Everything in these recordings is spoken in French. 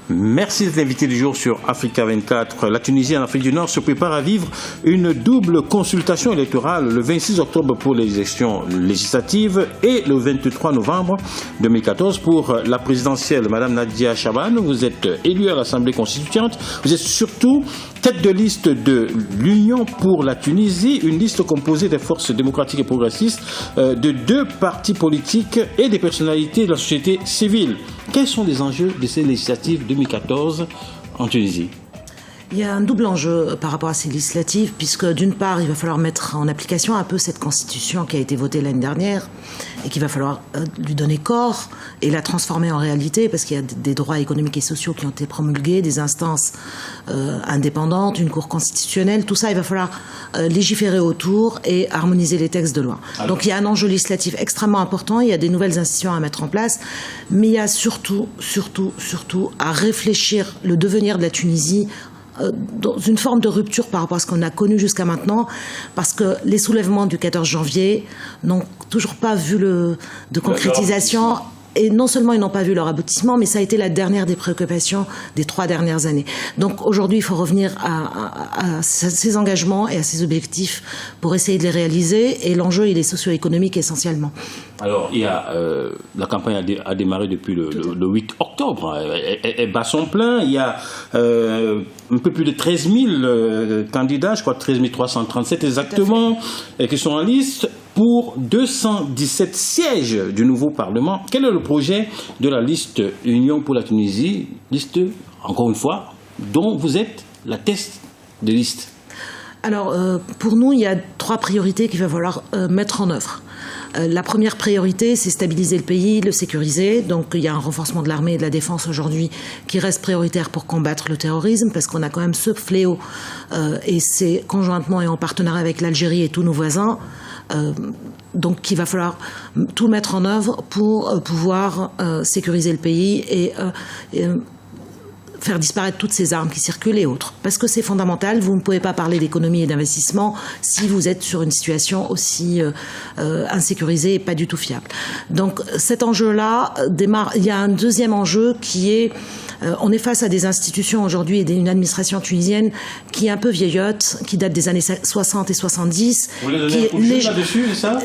Merci d'être invité du jour sur Africa 24. La Tunisie en Afrique du Nord se prépare à vivre une double consultation électorale le 26 octobre pour les élections législatives et le 23 novembre 2014 pour la présidentielle. Madame Nadia Chaban, vous êtes élue à l'Assemblée constituante. Vous êtes surtout tête de liste de l'Union pour la Tunisie, une liste composée des forces démocratiques et progressistes, de 2 partis politiques et des personnalités de la société civile. Quels sont les enjeux de ces législatives 2014 en Tunisie ? Il y a un double enjeu par rapport à ces législatives, puisque d'une part, il va falloir mettre en application un peu cette constitution qui a été votée l'année dernière et qu'il va falloir lui donner corps et la transformer en réalité, parce qu'il y a des droits économiques et sociaux qui ont été promulgués, des instances indépendantes, une cour constitutionnelle, tout ça, il va falloir légiférer autour et harmoniser les textes de loi. Donc il y a un enjeu législatif extrêmement important, il y a des nouvelles institutions à mettre en place, mais il y a surtout à réfléchir le devenir de la Tunisie dans une forme de rupture par rapport à ce qu'on a connu jusqu'à maintenant, parce que les soulèvements du 14 janvier n'ont toujours pas vu de concrétisation. Et non seulement ils n'ont pas vu leur aboutissement, mais ça a été la dernière des préoccupations des 3 dernières années. Donc aujourd'hui, il faut revenir à ces engagements et à ces objectifs pour essayer de les réaliser. Et l'enjeu, il est socio-économique essentiellement. Alors, la campagne a démarré depuis le 8 octobre. Elle bat son plein. Il y a un peu plus de 13 000 candidats, je crois 13 337 exactement, qui sont en liste pour 217 sièges du nouveau Parlement. Quel est le projet de la liste Union pour la Tunisie, liste, encore une fois, dont vous êtes la tête de liste? Alors, pour nous, il y a 3 priorités qu'il va falloir mettre en œuvre. La première priorité, c'est stabiliser le pays, le sécuriser. Donc, il y a un renforcement de l'armée et de la défense aujourd'hui qui reste prioritaire pour combattre le terrorisme, parce qu'on a quand même ce fléau, et c'est conjointement et en partenariat avec l'Algérie et tous nos voisins. Donc il va falloir tout mettre en œuvre pour pouvoir sécuriser le pays et faire disparaître toutes ces armes qui circulent et autres. Parce que c'est fondamental, vous ne pouvez pas parler d'économie et d'investissement si vous êtes sur une situation aussi insécurisée et pas du tout fiable. Donc cet enjeu-là démarre. Il y a un deuxième enjeu qui est on est face à des institutions aujourd'hui et une administration tunisienne qui est un peu vieillotte, qui date des années 60 et 70. Vous voulez donner un coup de jeu là-dessus, c'est ça ?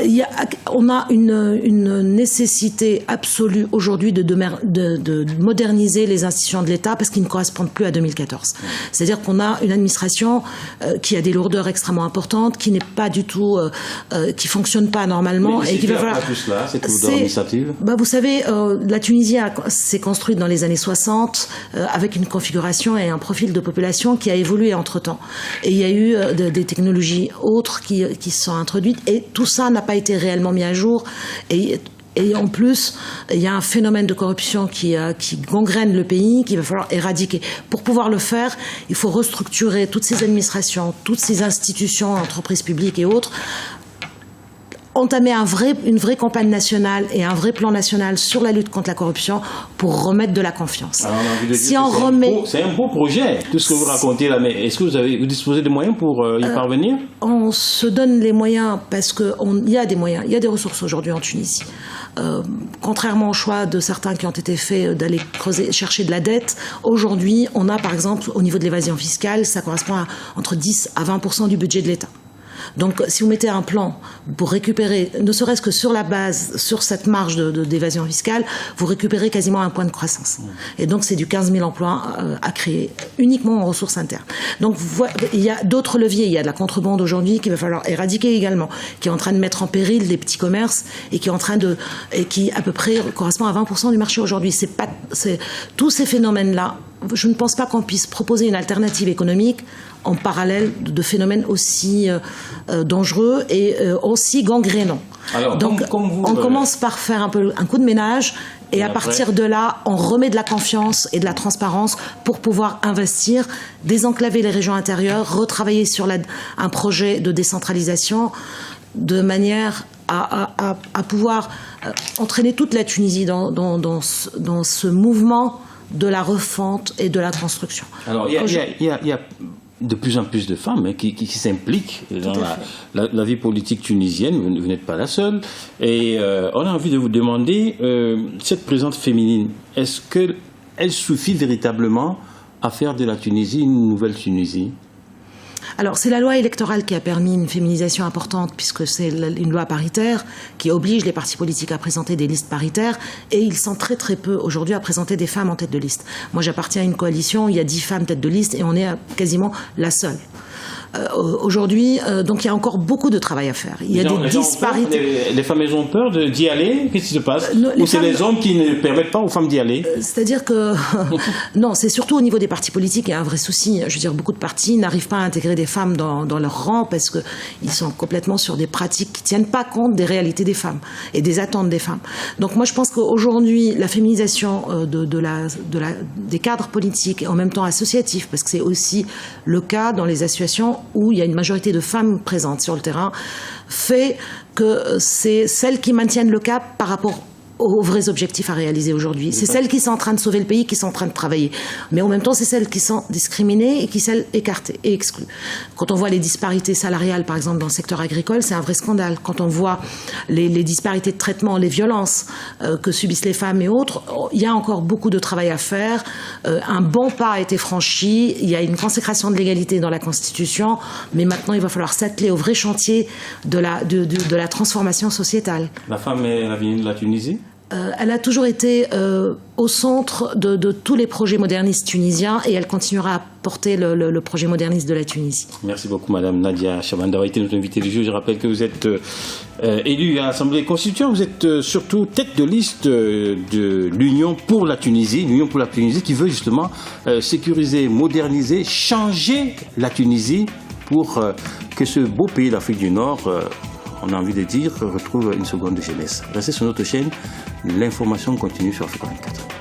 On a une nécessité absolue aujourd'hui de moderniser les institutions de l'État parce qu'ils ne correspondent plus à 2014. C'est-à-dire qu'on a une administration qui a des lourdeurs extrêmement importantes, qui n'est pas du tout, qui fonctionne pas normalement. Mais et qui va falloir. Tout cela, cette lourdeur administrative. Vous savez, la Tunisie s'est construite dans les années 60. Avec une configuration et un profil de population qui a évolué entre-temps. Et il y a eu des technologies autres qui se sont introduites et tout ça n'a pas été réellement mis à jour. Et en plus, il y a un phénomène de corruption qui gangrène le pays, qu'il va falloir éradiquer. Pour pouvoir le faire, il faut restructurer toutes ces administrations, toutes ces institutions, entreprises publiques et autres, entamer une vraie campagne nationale et un vrai plan national sur la lutte contre la corruption pour remettre de la confiance. Alors, c'est un beau projet, tout ce que vous racontez là, mais est-ce que vous disposez des moyens pour y parvenir ? On se donne les moyens parce qu'il y a des moyens, il y a des ressources aujourd'hui en Tunisie. Contrairement au choix de certains qui ont été faits d'aller chercher de la dette, aujourd'hui, on a par exemple, au niveau de l'évasion fiscale, ça correspond à entre 10 à 20% du budget de l'État. Donc, si vous mettez un plan pour récupérer, ne serait-ce que sur la base, sur cette marge d'évasion fiscale, vous récupérez quasiment un point de croissance. Et donc, c'est du 15 000 emplois à créer, uniquement en ressources internes. Donc, il y a d'autres leviers. Il y a de la contrebande aujourd'hui qu'il va falloir éradiquer également, qui est en train de mettre en péril des petits commerces et qui à peu près correspond à 20% du marché aujourd'hui. Tous ces phénomènes-là, je ne pense pas qu'on puisse proposer une alternative économique en parallèle de phénomènes aussi dangereux et aussi gangrénants. Alors, donc, on commence par faire un coup de ménage et à partir de là, on remet de la confiance et de la transparence pour pouvoir investir, désenclaver les régions intérieures, retravailler sur un projet de décentralisation de manière à pouvoir entraîner toute la Tunisie dans ce mouvement de la refonte et de la construction. Alors, il y a de plus en plus de femmes qui s'impliquent dans la vie politique tunisienne. Vous n'êtes pas la seule. Et on a envie de vous demander, cette présence féminine, est-ce qu'elle elle suffit véritablement à faire de la Tunisie une nouvelle Tunisie? Alors, c'est la loi électorale qui a permis une féminisation importante, puisque c'est une loi paritaire qui oblige les partis politiques à présenter des listes paritaires, et ils sont très très peu aujourd'hui à présenter des femmes en tête de liste. Moi, j'appartiens à une coalition, il y a 10 femmes tête de liste, et on est quasiment la seule. Aujourd'hui, donc il y a encore beaucoup de travail à faire. Il y a des disparités. Les femmes, elles ont peur d'y aller? Qu'est-ce qui se passe? Ou c'est les hommes qui ne permettent pas aux femmes d'y aller? C'est-à-dire que non, c'est surtout au niveau des partis politiques, il y a un vrai souci. Je veux dire, beaucoup de partis n'arrivent pas à intégrer des femmes dans leur rang parce que ils sont complètement sur des pratiques qui tiennent pas compte des réalités des femmes et des attentes des femmes. Donc moi, je pense qu'aujourd'hui, la féminisation des cadres politiques et en même temps associatifs, parce que c'est aussi le cas dans les associations où il y a une majorité de femmes présentes sur le terrain, fait que c'est celles qui maintiennent le cap par rapport aux vrais objectifs à réaliser aujourd'hui. C'est celles qui sont en train de sauver le pays, qui sont en train de travailler. Mais en même temps, c'est celles qui sont discriminées et qui sont écartées et exclues. Quand on voit les disparités salariales, par exemple, dans le secteur agricole, c'est un vrai scandale. Quand on voit les disparités de traitement, les violences que subissent les femmes et autres, il y a encore beaucoup de travail à faire. Un bon pas a été franchi. Il y a une consécration de l'égalité dans la Constitution. Mais maintenant, il va falloir s'atteler au vrai chantier de la transformation sociétale. La femme est l'avenir de la Tunisie? Elle a toujours été au centre de tous les projets modernistes tunisiens et elle continuera à porter le projet moderniste de la Tunisie. Merci beaucoup, Madame Nadia Chaban, d'avoir été notre invitée du jour. Je rappelle que vous êtes élue à l'Assemblée constituante. Vous êtes surtout tête de liste de l'Union pour la Tunisie, l'Union pour la Tunisie qui veut justement sécuriser, moderniser, changer la Tunisie pour que ce beau pays d'Afrique du Nord... on a envie de dire, retrouve une seconde jeunesse. Restez sur notre chaîne, l'information continue sur Africa 24.